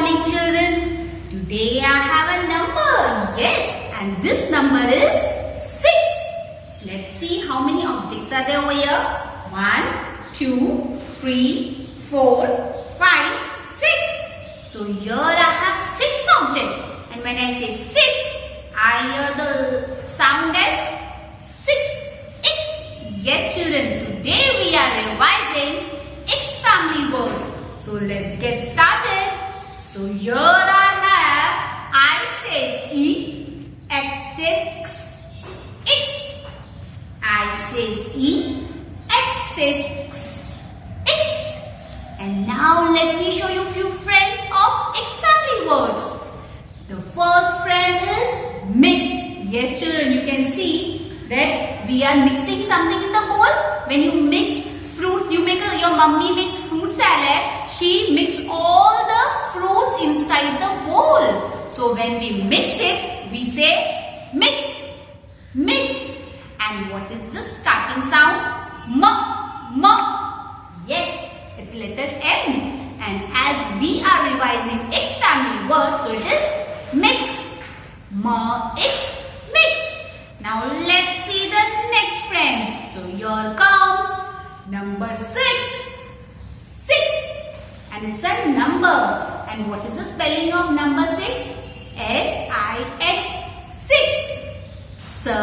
morning, children. Today I have a number. Yes, and this number is 6. So let's see how many objects are there over here. 1, 2, 3, 4, 5, 6. So here I have 6 objects. And when I say 6, I hear the sound as 6x. Yes, children, today we are revising X family words. So let's get started. So here I have I says E, X says X. I says E, X says X. And now let me show you few friends of X family words. The first friend is mix. Yes, children, you can see that we are mixing something in the bowl. When you mix fruit, your mummy makes fruit salad. She mix all the fruits inside the bowl. So when we mix it, we say mix, mix. And what is the starting sound? M. Yes, it's letter M. And as we are revising X family word, so it is mix. X, mix. Now let's see the next friend. So here comes number 6. 6. And it's a number. And what is the spelling of number 6? S-I-X, 6.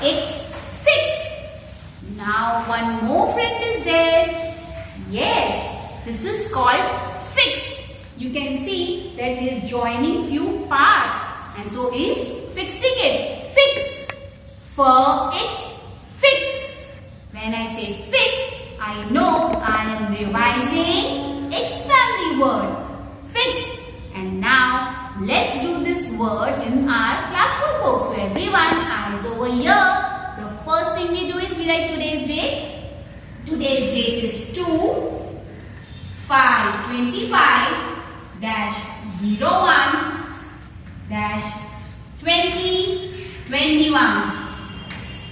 X, 6. Now one more friend is there. Yes, this is called fix. You can see that he is joining few parts. And so he is fixing it. Fix. X, fix. When I say fix, I know I am revising X family word. Fix. And now let's do this word in our classwork book. So everyone, eyes over here. The first thing we do is we write today's date. Today's date is 2/5/21-2021.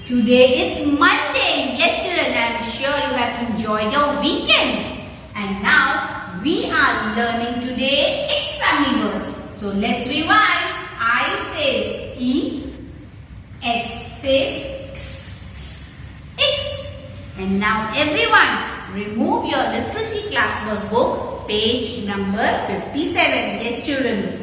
Today it's Monday. Yes, children, I am sure you have enjoyed your weekends. And now we are learning today X family words. So let's revise. I says E, X says X. And now everyone, remove your literacy classwork book, page number 57. Yes, children,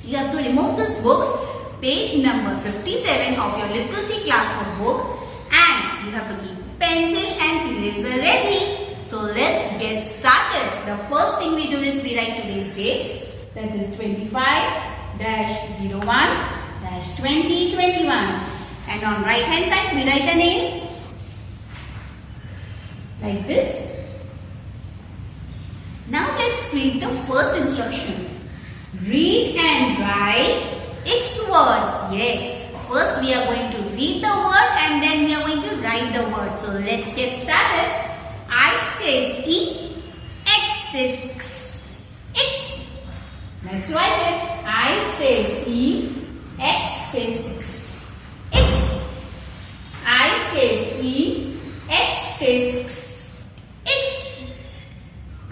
you have to remove this book, page number 57 of your literacy classwork book, and you have to keep pencil and eraser ready. So let's get started. The first thing we do is we write today's date, that is 25-01-2021. And on right hand side we write a name like this. Now let's read the first instruction. Read and write X word. Yes. First we are going to read the word and then we are going to write the word. So let's get started. I says E, X says X. X. Let's write it. I says E, X says X. X. I says E, X says X. X.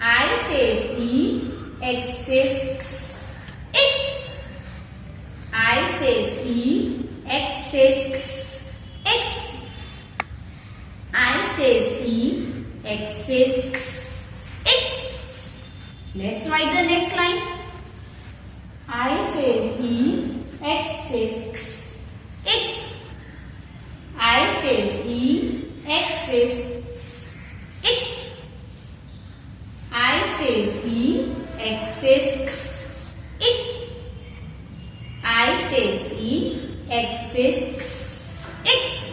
I says E, X says X. X. I says E, X says X. X. I says E, X says X. X. Let's write the next line. I says E, X says X. X. I says E, X says X. I says E, X says X. X. I says E, X says X. X.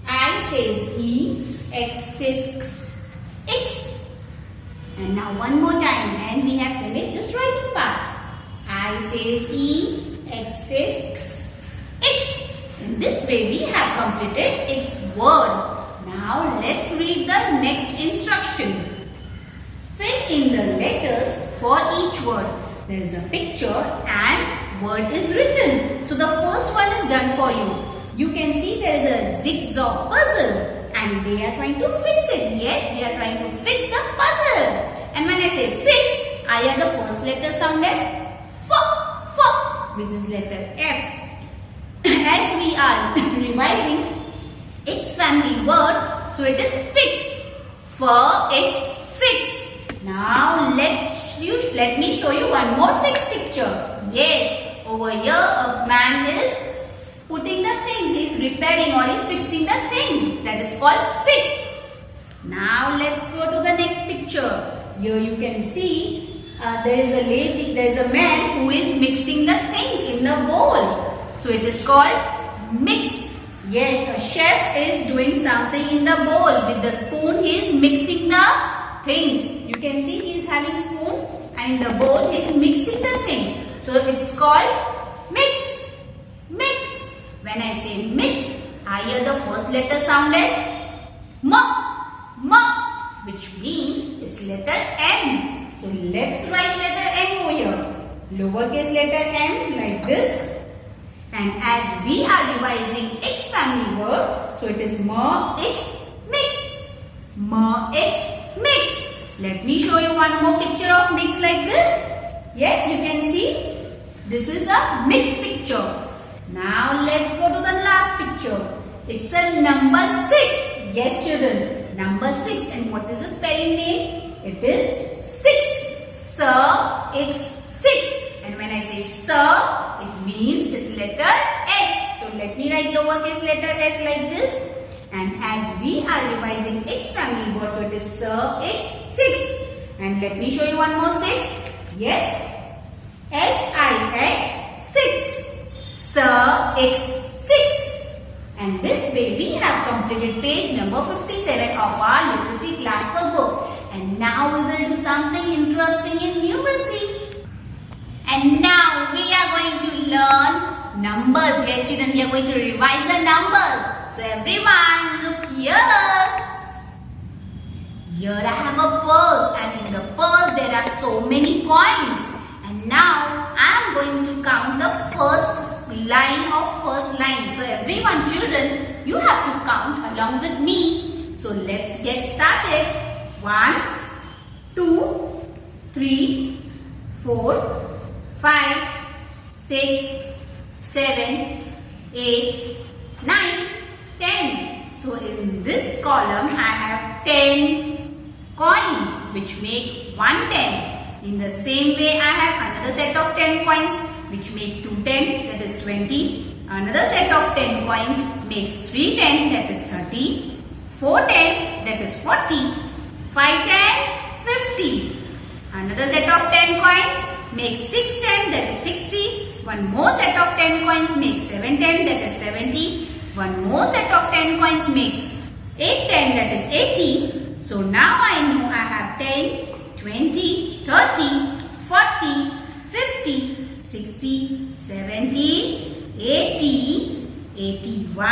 I says E, X says X. X. And now one more time and we have finished this writing part. I says E, X says X. X. In this way we have completed X word. Now let's read the next instruction. Fill in the letters for each word. There is a picture and word is written. So the first one is done for you. You can see there is a jigsaw puzzle and they are trying to fix it. Yes, they are trying to fix the puzzle. And when I say fix, Here the first letter sound is F, which is letter F. As we are revising its family word, so it is fix. For it's fix. Now let me show you one more fix picture. Yes, over here a man is putting the things. He is repairing or he is fixing the things. That is called fix. Now let's go to the next picture. Here you can see there is a man who is mixing the things in the bowl. So it is called mix. Yes, a chef is doing something in the bowl. With the spoon he is mixing the things. You can see he is having spoon and in the bowl he is mixing the things. So it's called mix. Mix. When I say mix, here the first letter sound is M, which means it's letter M. So let's write letter M over here. Lowercase letter m like this. And as we are revising its family word, so it is its mix. Its mix. Let me show you one more picture of mix like this. Yes, you can see this is a mix picture. Now let's go to the last picture. It's a number 6. Yes, children. Number 6. And what is the spelling name? It is 6. Sir, it's 6. And when I say sir, it means it's letter S. So let me write lowercase letter s like this. And as we are revising its family word, so it is sir, it's 6. And let me show you one more 6. Yes. S-I-X, 6. Sir, it's 6. And this way we have completed page number 57 of our literacy class book. And now we will do something interesting in numeracy. And now we are going to learn numbers. Yes, children, we are going to revise the numbers. So everyone, look here. Here I have a purse, and in the purse there are so many coins. And now I am going to count the first line of first line. So everyone, children, you have to count along with me. So let's get started. 1, 2, 3, 4, 5, 6, 7, 8, 9, 10. So in this column I have 10 coins which make 110. In the same way I have another set of 10 coins which make 210, that is 20. Another set of 10 coins makes 310, that is 30. 410, that is 40. 510, 50. Another set of 10 coins makes 610, that is 60. One more set of 10 coins makes 710, that is 70. One more set of 10 coins makes 810, that is 80. So now I know I have 10, 20, 30, 40, 50, 60, 70, 80, 81,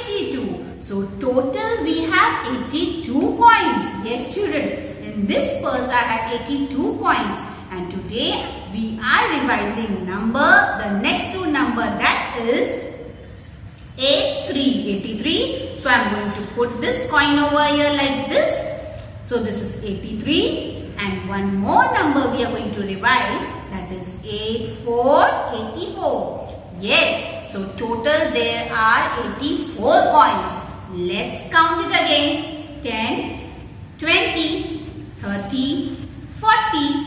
82. So total we have 82 coins. Yes, children. In this purse I have 82 coins. And today we are revising the next two number, that is 83. So I am going to put this coin over here like this. So this is 83. And one more number we are going to revise, that is 84. Yes, so total there are 84 coins. Let's count it again. 10, 20, 30, 40,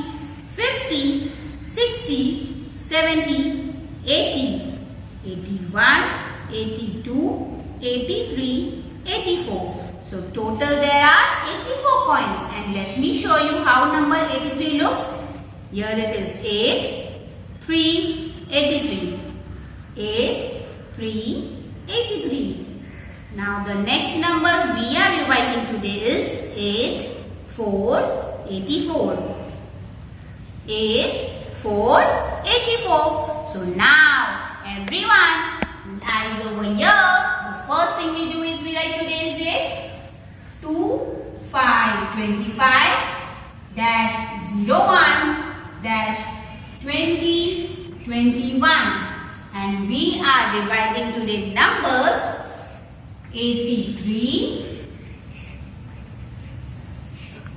50, 60, 70, 80, 81, 82, 83, 84. So total there are 84 coins. And let me show you how number 83 looks. Here it is 8, 3, 83. 8, 3, 83. Now the next number we are revising today is 8, 4, 84. 8, 4, 84. So now everyone, eyes over here. The first thing we do is we write today's date. 2/5/25-01-2021, and we are revising today numbers 83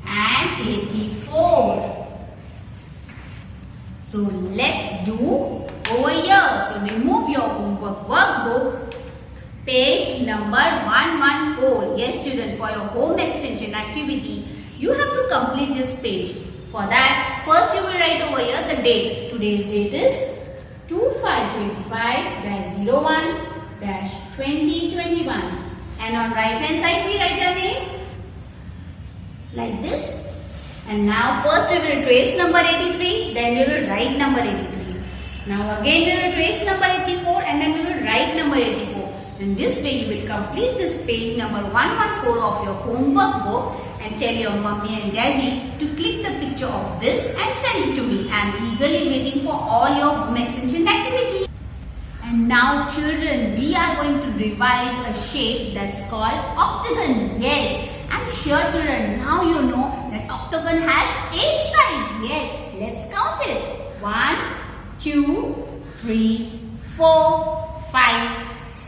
and 84. page number 114. Yes children, for your home extension activity, you have to complete this page. For that, first you will write over here the date. Today's date is 2525-01-2021. And on right hand side we write a name like this. And now first we will trace number 83, then we will write number 83. Now again we will trace number 84 and then we will write number 84. And this way you will complete this page number 114 of your homework book and tell your mommy and daddy to click the picture of this and send it to me. I am eagerly waiting for all your home extension activities. And now children, we are going to revise a shape that's called octagon. Yes, I'm sure children, now you know that octagon has 8 sides. Yes, let's count it. 1, 2, 3, 4, 5,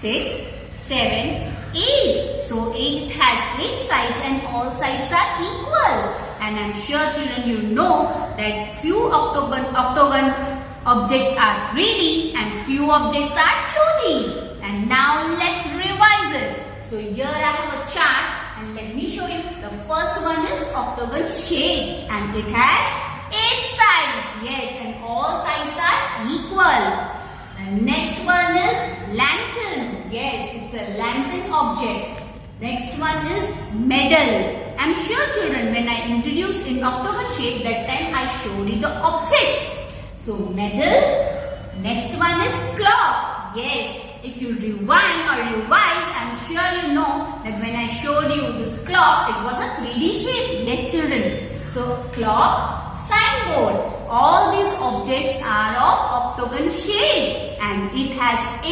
6, 7, 8. So it has 8 sides and all sides are equal. And I'm sure children you know that few octagon objects are 3D and few objects are 2D. And now let's revise it. So here I have a chart and let me show you. The first one is octagon shape and it has 8 sides. Yes, and all sides are equal. And next one is lantern. Yes, it's a lantern object. Next one is medal. I'm sure children when I introduced in octagon shape that time I showed you the objects. So medal. Next one is clock. Yes, if you rewind or revise, I'm sure you know that when I showed you this clock, it was a 3D shape. Yes children. So clock, signboard. All these objects are of octagon shape and it has 8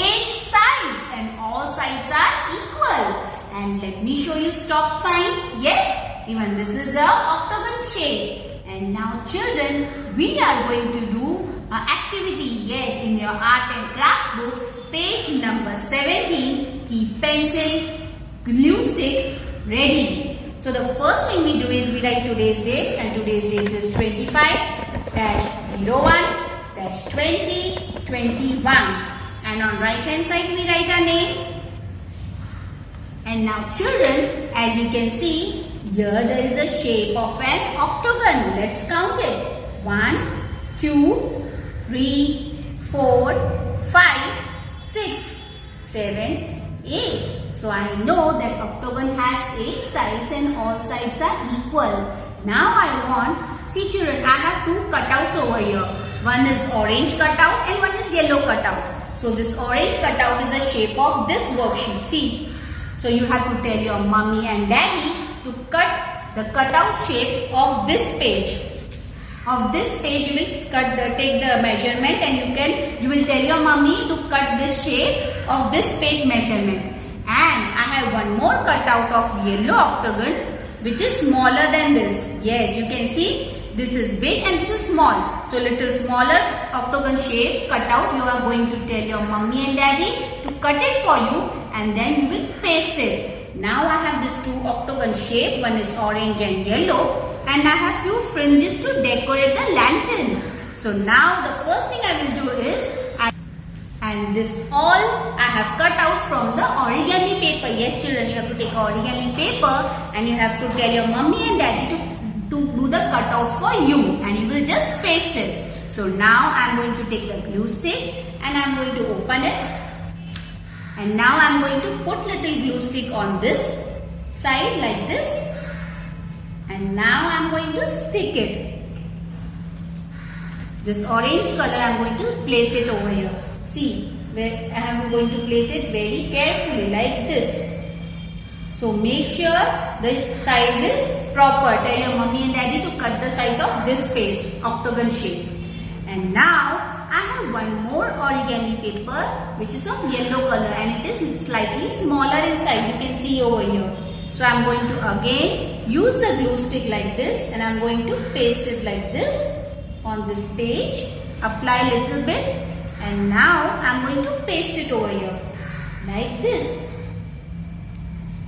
sides and all sides are equal. And let me show you stop sign. Yes, even this is the octagon shape. And now children, we are going to do an activity. Yes, in your art and craft book, page number 17, keep pencil, glue stick ready. So the first thing we do is we write today's date and today's date is 25-01-2021. And on right hand side we write our name. And now children, as you can see, here there is a shape of an octagon. Let's count it. 1, 2, 3, 4, 5, 6, 7, 8. So I know that octagon has 8 sides and all sides are equal. Now I want, see children, I have 2 cutouts over here. One is orange cutout and one is yellow cutout. So this orange cutout is the shape of this worksheet. See. So you have to tell your mommy and daddy to cut the cutout shape of this page. Of this page you will take the measurement and you will tell your mommy to cut this shape of this page measurement. And I have one more cutout of yellow octagon which is smaller than this. Yes, you can see this is big and this is small. So little smaller octagon shape cutout you are going to tell your mommy and daddy to cut it for you and then you will paste it. Now I have these 2 octagon shape, one is orange and yellow and I have few fringes to decorate the lantern. So now the first thing I will do is, and this all I have cut out from the origami paper. Yes children, you have to take origami paper and you have to tell your mommy and daddy to do the cutout for you and you will just paste it. So now I am going to take the glue stick and I am going to open it. And now I am going to put little glue stick on this side like this. And now I am going to stick it. This orange color I am going to place it over here. See, where I am going to place it very carefully like this. So make sure the size is proper. Tell your mommy and daddy to cut the size of this page, octagon shape. And now I have one more origami paper which is of yellow color and it is slightly smaller in size. You can see over here. So I am going to again use the glue stick like this and I am going to paste it like this on this page. Apply a little bit and now I am going to paste it over here like this.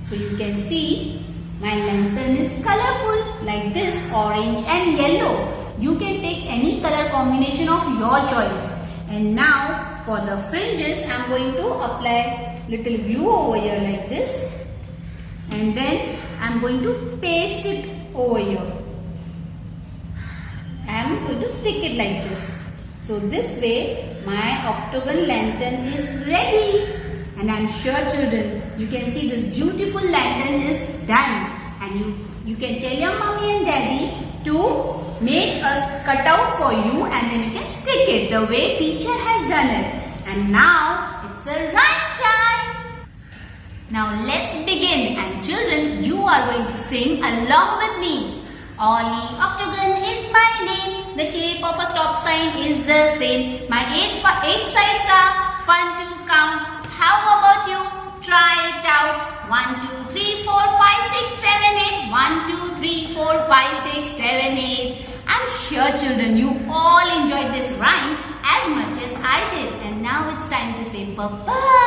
So you can see my lantern is colorful like this, orange and yellow. You can take any color combination of your choice. And now for the fringes, I am going to apply little glue over here like this. And then I'm going to paste it over here. I'm going to stick it like this. So this way my octagon lantern is ready. And I'm sure children, you can see this beautiful lantern is done. And you can tell your mommy and daddy to make a cutout for you, and then you can stick it the way teacher has done it. And now it's the right time. Now let's begin, and children, you are going to sing along with me. Ollie octagon is my name. The shape of a stop sign is the same. My eight sides are fun to count. How about you? Try it out. 1, 2, 3, 4, 5, 6, 7, 8. 1, 2, 3, 4, 5, 6, 7, 8. I'm sure children, you all enjoyed this rhyme as much as I did. And now it's time to say bye-bye.